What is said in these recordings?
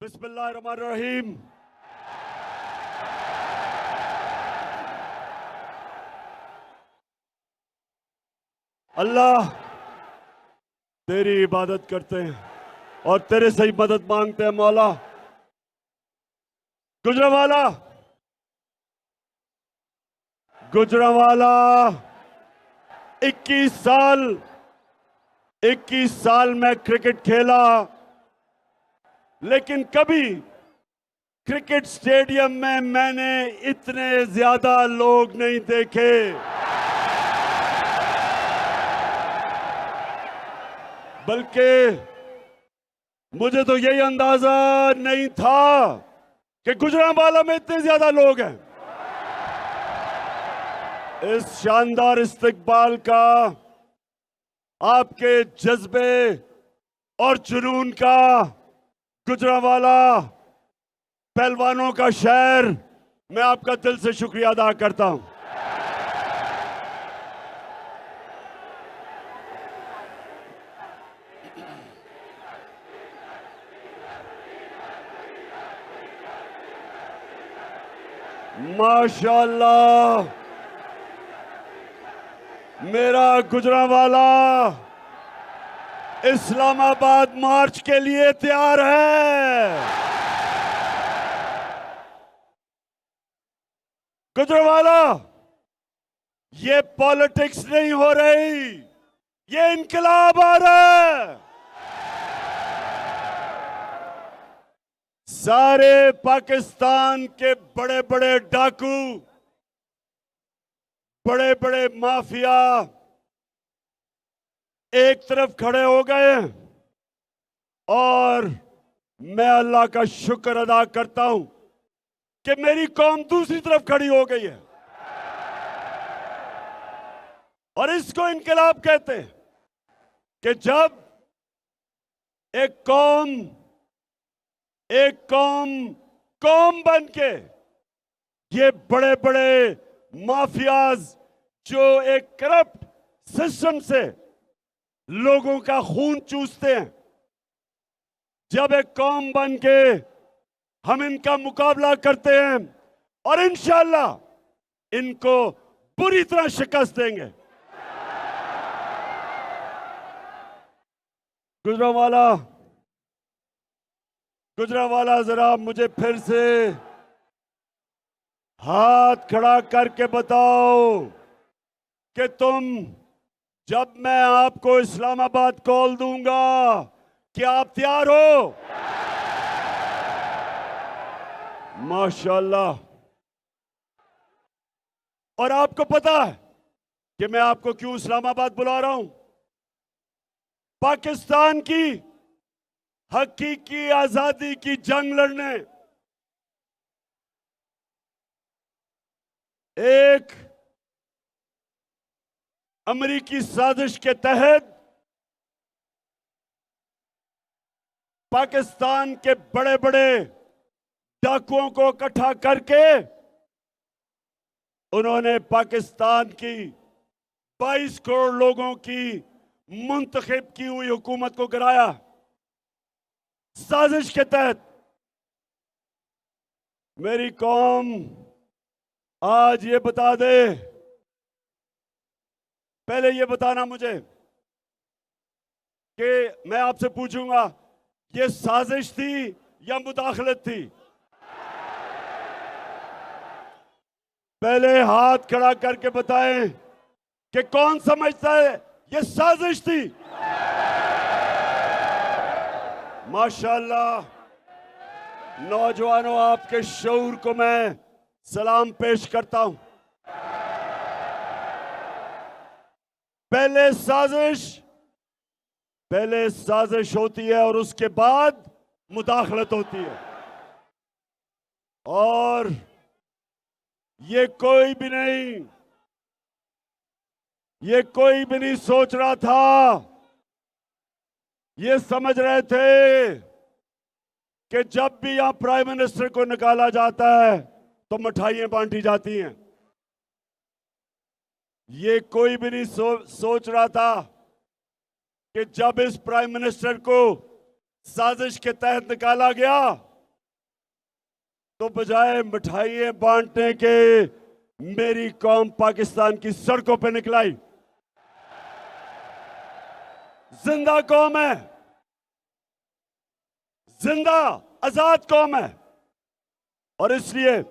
बिस्मिल्लाहिर्रहमानिर्रहीम। अल्लाह तेरी इबादत करते हैं और तेरे से ही मदद मांगते हैं मौला। गुजरांवाला गुजरांवाला 21 साल मैं क्रिकेट खेला, लेकिन कभी क्रिकेट स्टेडियम में मैंने इतने ज्यादा लोग नहीं देखे। बल्कि मुझे तो यही अंदाजा नहीं था कि गुजरांवाला में इतने ज्यादा लोग हैं। इस शानदार इस्तकबाल का, आपके जज्बे और जुनून का, गुजरांवाला पहलवानों का शहर, मैं आपका दिल से शुक्रिया अदा करता हूं। माशाअल्लाह, मेरा गुजरांवाला इस्लामाबाद मार्च के लिए तैयार है। गुजरांवाला, ये पॉलिटिक्स नहीं हो रही, ये इनकलाब आ रहा है। सारे पाकिस्तान के बड़े बड़े डाकू, बड़े बड़े माफिया एक तरफ खड़े हो गए और मैं अल्लाह का शुक्र अदा करता हूं कि मेरी कौम दूसरी तरफ खड़ी हो गई है। और इसको इनकलाब कहते हैं कि जब एक कौम बन के ये बड़े बड़े माफियाज जो एक करप्ट सिस्टम से लोगों का खून चूसते हैं, जब एक कौम बन के हम इनका मुकाबला करते हैं और इंशाअल्लाह इनको पूरी तरह शिकस्त देंगे। गुजरांवाला जरा मुझे फिर से हाथ खड़ा करके बताओ कि तुम, जब मैं आपको इस्लामाबाद कॉल दूंगा, क्या आप तैयार हो? माशाअल्लाह। और आपको पता है कि मैं आपको क्यों इस्लामाबाद बुला रहा हूं? पाकिस्तान की हकीकी आजादी की जंग लड़ने एक अमेरिकी साजिश के तहत पाकिस्तान के बड़े बड़े डाकुओं को इकट्ठा करके उन्होंने पाकिस्तान की 22 करोड़ लोगों की मुंतखब की हुई हुकूमत को गिराया। साजिश के तहत मेरी कौम आज ये बता दे, पहले ये बताना मुझे कि मैं आपसे पूछूंगा, ये साजिश थी या मुदाखलत थी? पहले हाथ खड़ा करके बताएं कि कौन समझता है ये साजिश थी? माशाअल्लाह, नौजवानों, आपके शऊर को मैं सलाम पेश करता हूं। पहले साजिश होती है और उसके बाद मुदाखलत होती है। और ये कोई भी नहीं सोच रहा था, ये समझ रहे थे कि जब भी यहां प्राइम मिनिस्टर को निकाला जाता है तो मिठाइयां बांटी जाती हैं। ये कोई भी नहीं सोच रहा था कि जब इस प्राइम मिनिस्टर को साजिश के तहत निकाला गया तो बजाय मिठाइयां बांटने के मेरी कौम पाकिस्तान की सड़कों पे निकलाई। जिंदा कौम है, जिंदा आजाद कौम है। और इसलिए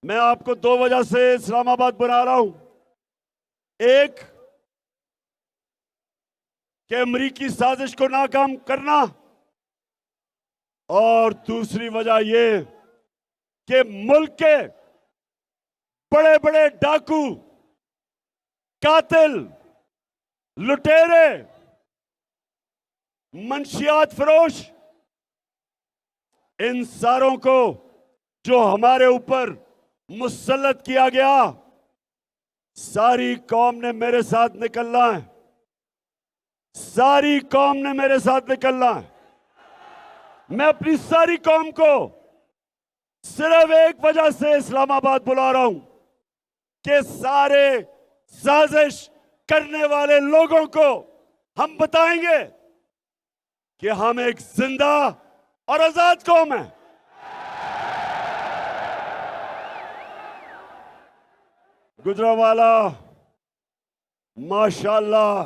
मैं आपको दो वजह से इस्लामाबाद बुला रहा हूं। एक कि अमरीकी साजिश को नाकाम करना, और दूसरी वजह यह कि मुल्क के बड़े बड़े डाकू, कातिल, लुटेरे, मंशियात फरोश, इन सारों को जो हमारे ऊपर मुसल्लत किया गया, सारी कौम ने मेरे साथ निकलना है। सारी कौम ने मेरे साथ निकलना है। मैं अपनी सारी कौम को सिर्फ एक वजह से इस्लामाबाद बुला रहा हूं कि सारे साजिश करने वाले लोगों को हम बताएंगे कि हम एक जिंदा और आजाद कौम है। गुजरावाला, माशाल्लाह,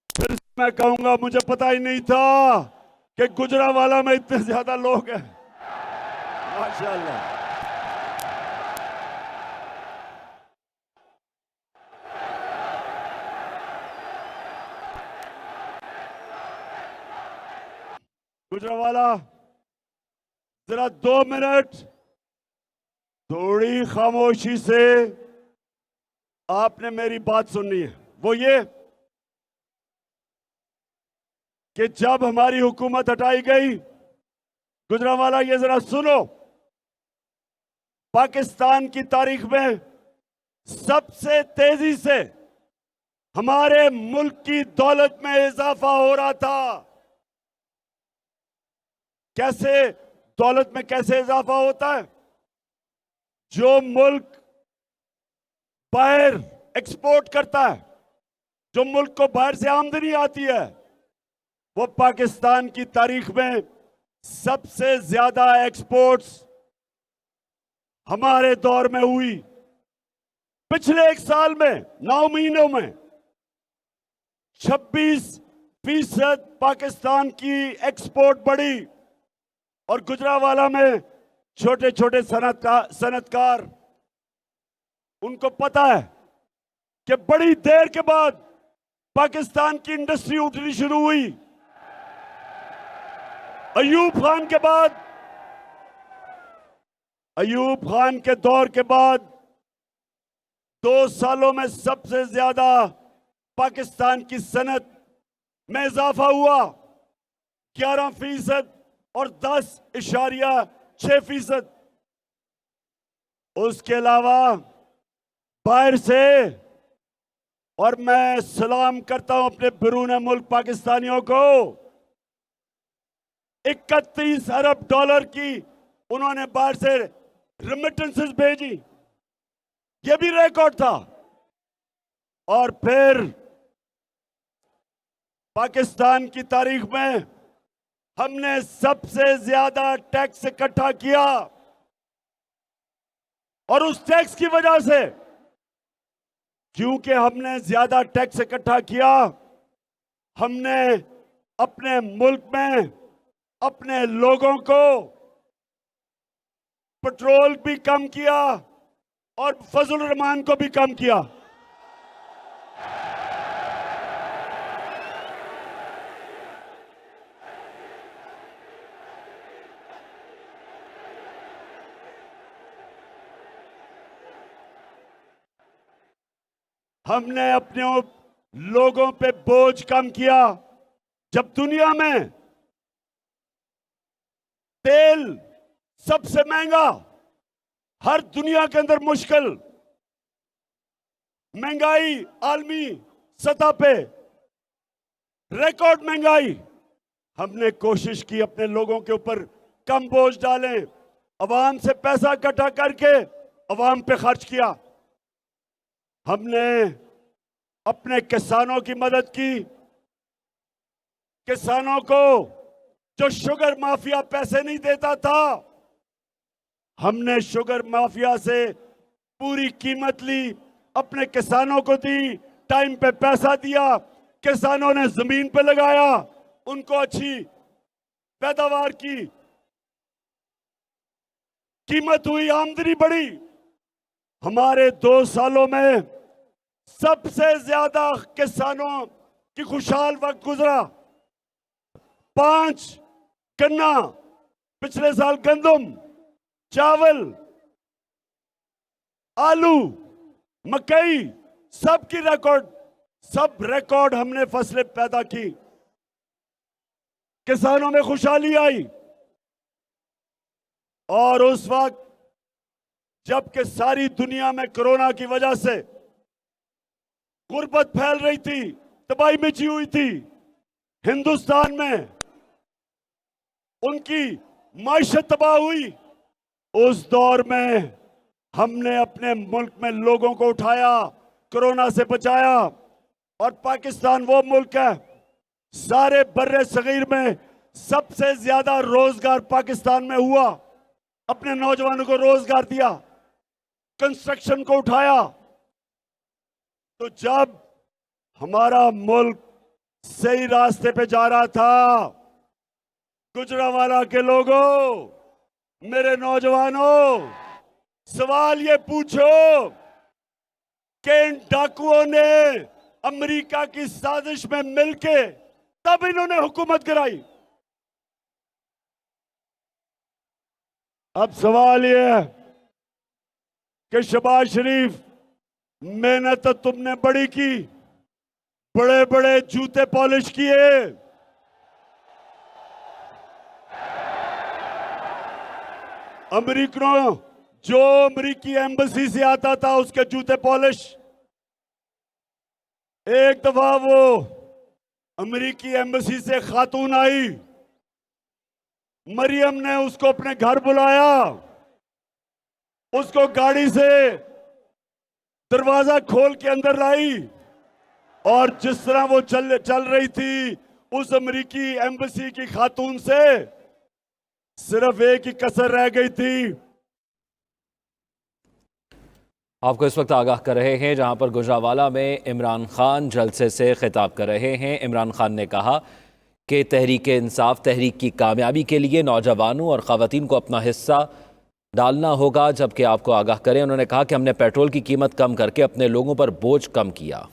फिर मैं कहूंगा मुझे पता ही नहीं था कि गुजरावाला में इतने ज्यादा लोग हैं। माशाल्लाह। गुजरावाला, जरा 2 मिनट थोड़ी खामोशी से आपने मेरी बात सुननी है। वो ये कि जब हमारी हुकूमत हटाई गई, गुजरावाला ये जरा सुनो, पाकिस्तान की तारीख में सबसे तेजी से हमारे मुल्क की दौलत में इजाफा हो रहा था। कैसे दौलत में कैसे इजाफा होता है? जो मुल्क बाहर एक्सपोर्ट करता है, जो मुल्क को बाहर से आमदनी आती है, वो पाकिस्तान की तारीख में सबसे ज्यादा एक्सपोर्ट्स हमारे दौर में हुई। पिछले 1 साल में 9 महीनों में 26% पाकिस्तान की एक्सपोर्ट बढ़ी। और गुजरावाला में छोटे छोटे सनतकार, उनको पता है कि बड़ी देर के बाद पाकिस्तान की इंडस्ट्री उठनी शुरू हुई। अयूब खान के बाद, अयूब खान के दौर के बाद 2 सालों में सबसे ज्यादा पाकिस्तान की सनत में इजाफा हुआ, 11% और 10.6%। उसके अलावा बाहर से, और मैं सलाम करता हूं अपने बैरून मुल्क पाकिस्तानियों को, 31 अरब डॉलर की उन्होंने बाहर से रेमिटेंसेस भेजी। यह भी रिकॉर्ड था। और फिर पाकिस्तान की तारीख में हमने सबसे ज्यादा टैक्स इकट्ठा किया, और उस टैक्स की वजह से, क्योंकि हमने ज्यादा टैक्स इकट्ठा किया, हमने अपने मुल्क में अपने लोगों को पेट्रोल भी कम किया और फजल रहमान को भी कम किया। हमने अपने लोगों पे बोझ कम किया। जब दुनिया में तेल सबसे महंगा, हर दुनिया के अंदर मुश्किल, महंगाई आलमी सतह पे रिकॉर्ड महंगाई, हमने कोशिश की अपने लोगों के ऊपर कम बोझ डालें, अवाम से पैसा इकट्ठा करके अवाम पे खर्च किया। हमने अपने किसानों की मदद की। किसानों को जो शुगर माफिया पैसे नहीं देता था, हमने शुगर माफिया से पूरी कीमत ली, अपने किसानों को दी, टाइम पे पैसा दिया, किसानों ने जमीन पे लगाया, उनको अच्छी पैदावार की, कीमत हुई, आमदनी बढ़ी। हमारे 2 सालों में सबसे ज्यादा किसानों की खुशहाल वक्त गुजरा। 5 गन्ना, पिछले साल गंदम, चावल, आलू, मकई, सब रिकॉर्ड हमने फसलें पैदा की। किसानों में खुशहाली आई। और उस वक्त जबकि सारी दुनिया में कोरोना की वजह से गुर्बत फैल रही थी, तबाही मची हुई थी, हिंदुस्तान में उनकी माइशत तबाह हुई। उस दौर में हमने अपने मुल्क में लोगों को उठाया, कोरोना से बचाया। और पाकिस्तान वो मुल्क है, सारे बर्रे सगीर में सबसे ज्यादा रोजगार पाकिस्तान में हुआ। अपने नौजवानों को रोजगार दिया, कंस्ट्रक्शन को उठाया। तो जब हमारा मुल्क सही रास्ते पे जा रहा था, गुजरावाला के लोगों, मेरे नौजवानों, सवाल ये पूछो कि इन डाकुओं ने अमेरिका की साजिश में मिलके तब इन्होंने हुकूमत गिराई। अब सवाल ये है कि शहबाज शरीफ, मेहनत तो तुमने बड़ी की, बड़े बड़े जूते पॉलिश किए, अमेरिकनों, जो अमेरिकी एम्बेसी से आता था उसके जूते पॉलिश। एक दफा वो अमेरिकी एम्बेसी से खातून आई, मरियम ने उसको अपने घर बुलाया, उसको गाड़ी से दरवाजा खोल के अंदर लाई, और जिस तरह वो चल रही थी, उस अमेरिकी एम्बेसी की खातून से सिर्फ एक ही कसर रह गई थी। आपको इस वक्त आगाह कर रहे हैं जहां पर गुजरावाला में इमरान खान जलसे से खिताब कर रहे हैं। इमरान खान ने कहा कि तहरीक इंसाफ तहरीक की कामयाबी के लिए नौजवानों और ख़वातीन को अपना हिस्सा डालना होगा। जबकि आपको आगाह करें, उन्होंने कहा कि हमने पेट्रोल की कीमत कम करके अपने लोगों पर बोझ कम किया।